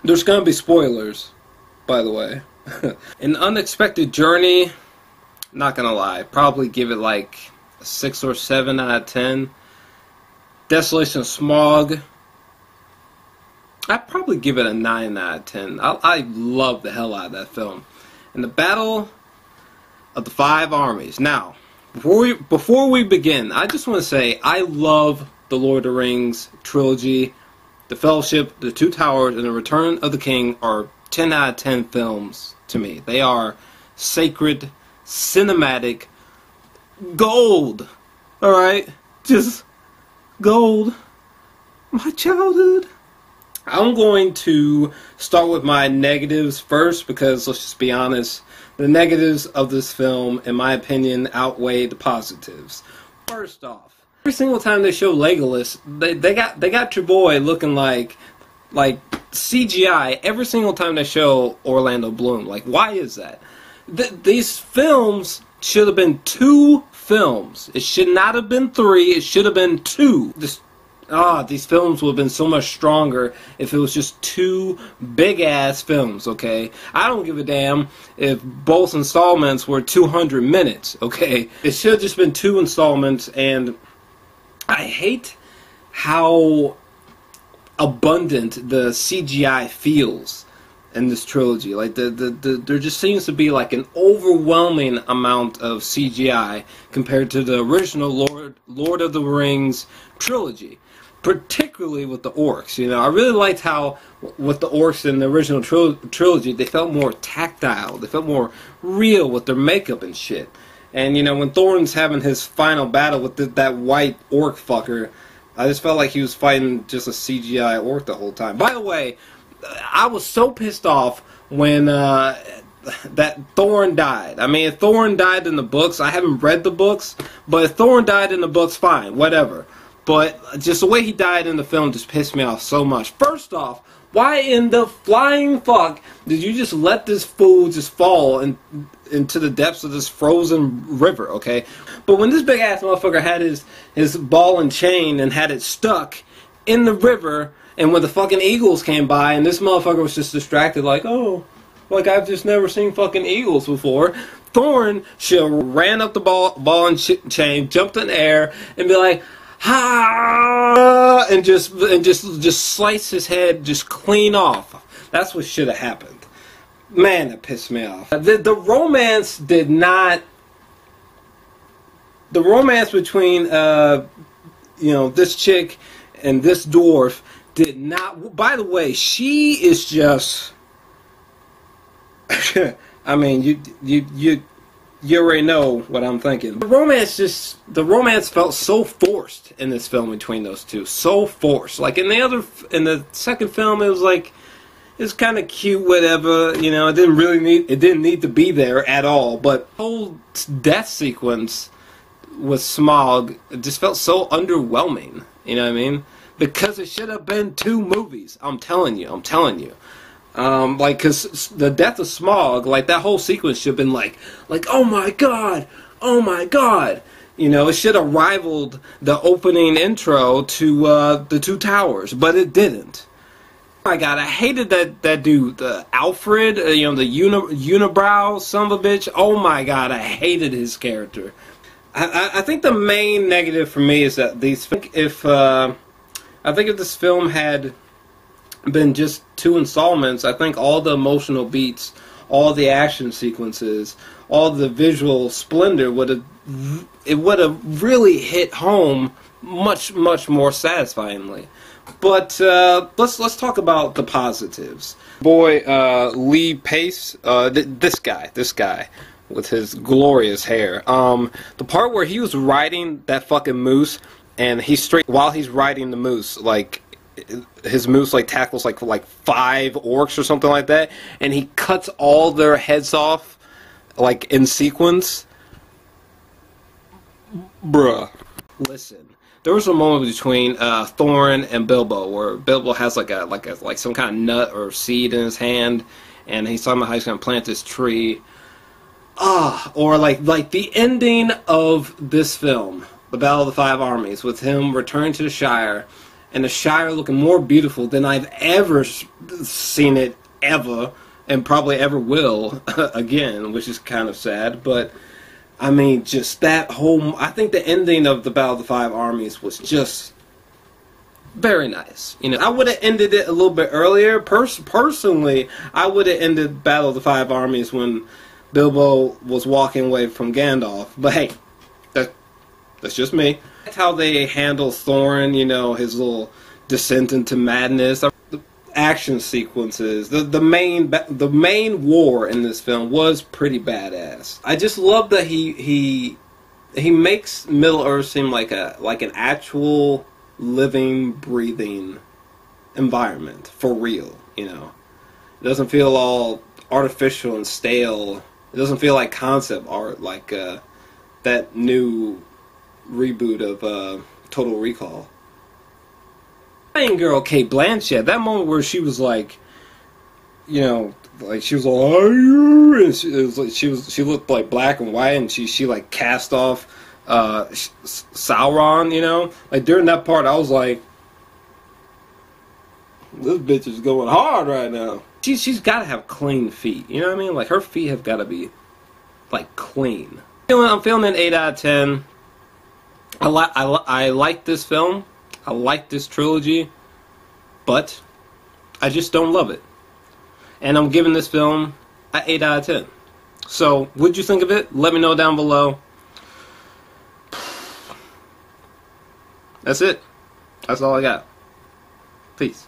There's gonna be spoilers, by the way. An Unexpected Journey, not gonna lie, probably give it like a 6 or 7 out of 10. Desolation of Smog, I'd probably give it a 9 out of 10. I love the hell out of that film. And the Battle of the Five Armies. Now, before we begin, I just want to say I love the Lord of the Rings trilogy. The Fellowship, The Two Towers, and The Return of the King are 10 out of 10 films to me. They are sacred, cinematic gold. Alright? Just gold. My childhood. I'm going to start with my negatives first because, let's just be honest, the negatives of this film, in my opinion, outweigh the positives. First off, every single time they show Legolas, they got your boy looking like CGI every single time they show Orlando Bloom. Like, why is that? These films should have been 2 films. It should not have been 3. It should have been 2. These films would have been so much stronger if it was just 2 big-ass films, okay? I don't give a damn if both installments were 200 minutes, okay? It should have just been 2 installments, and I hate how abundant the CGI feels in this trilogy. Like, there just seems to be like an overwhelming amount of CGI compared to the original Lord of the Rings trilogy. Particularly with the orcs, you know. I really liked how, with the orcs in the original trilogy, they felt more tactile. They felt more real with their makeup and shit. And, you know, when Thorin's having his final battle with that white orc fucker, I just felt like he was fighting just a CGI orc the whole time. By the way, I was so pissed off when that Thorin died. I mean, if Thorin died in the books, I haven't read the books, but if Thorin died in the books, fine, whatever. But just the way he died in the film just pissed me off so much. First off, why in the flying fuck did you just let this fool just fall into the depths of this frozen river, okay? But when this big-ass motherfucker had his ball and chain and had it stuck in the river, and when the fucking eagles came by, and this motherfucker was just distracted like, oh, like I've just never seen fucking eagles before, Thorin should have ran up the ball and chain, jumped in the air, and be like, ha! And just slice his head just clean off. That's what should have happened. Man, that pissed me off. The romance did not. The romance between you know, this chick and this dwarf did not. By the way, she is just. I mean, you already know what I'm thinking. The romance felt so forced in this film between those two. So forced. Like in the second film, it was like, it's kind of cute, whatever, you know, it didn't need to be there at all. But the whole death sequence with Smaug, it just felt so underwhelming, you know what I mean? Because it should have been 2 movies. I'm telling you. Like, cause the death of Smaug, like that whole sequence should have been like, oh my god, you know, it should have rivaled the opening intro to the Two Towers, but it didn't. Oh my god, I hated that dude, Alfred, you know, the unibrow son of a bitch. Oh my god, I hated his character. I think the main negative for me is that I think if this film had been just 2 installments, I think all the emotional beats, all the action sequences, all the visual splendor would have really hit home much more satisfyingly. But let's talk about the positives. Boy, Lee Pace, this guy with his glorious hair. The part where he was riding that fucking moose, and while he's riding the moose, like, his moose like tackles like 5 orcs or something like that, and he cuts all their heads off like in sequence. Bruh, listen. There was a moment between Thorin and Bilbo where Bilbo has like some kind of nut or seed in his hand, and he's talking about how he's gonna plant this tree. Or like the ending of this film, The Battle of the Five Armies, with him returning to the Shire. and the Shire looking more beautiful than I've ever seen it ever, and probably ever will again, which is kind of sad. But I mean, just that whole, I think the ending of the Battle of the Five Armies was just very nice. You know, I would have ended it a little bit earlier. Personally, I would have ended Battle of the Five Armies when Bilbo was walking away from Gandalf. But hey, that's just me. That's how they handle Thorin, you know, his little descent into madness. The action sequences, the main war in this film was pretty badass. I just love that he makes Middle-earth seem like an actual living, breathing environment for real, you know. It doesn't feel all artificial and stale. It doesn't feel like concept art like that new reboot of Total Recall. Main girl Kate Blanchett, that moment where she was like, you know, like she was like, and she looked like black and white, and she like cast off Sauron, you know, like during that part I was like, this bitch is going hard right now. She's got to have clean feet, you know what I mean? Like her feet have got to be like clean. I'm feeling an 8 out of 10. I like this film. I like this trilogy, but I just don't love it. And I'm giving this film an 8 out of 10. So, what'd you think of it? Let me know down below. That's it. That's all I got. Peace.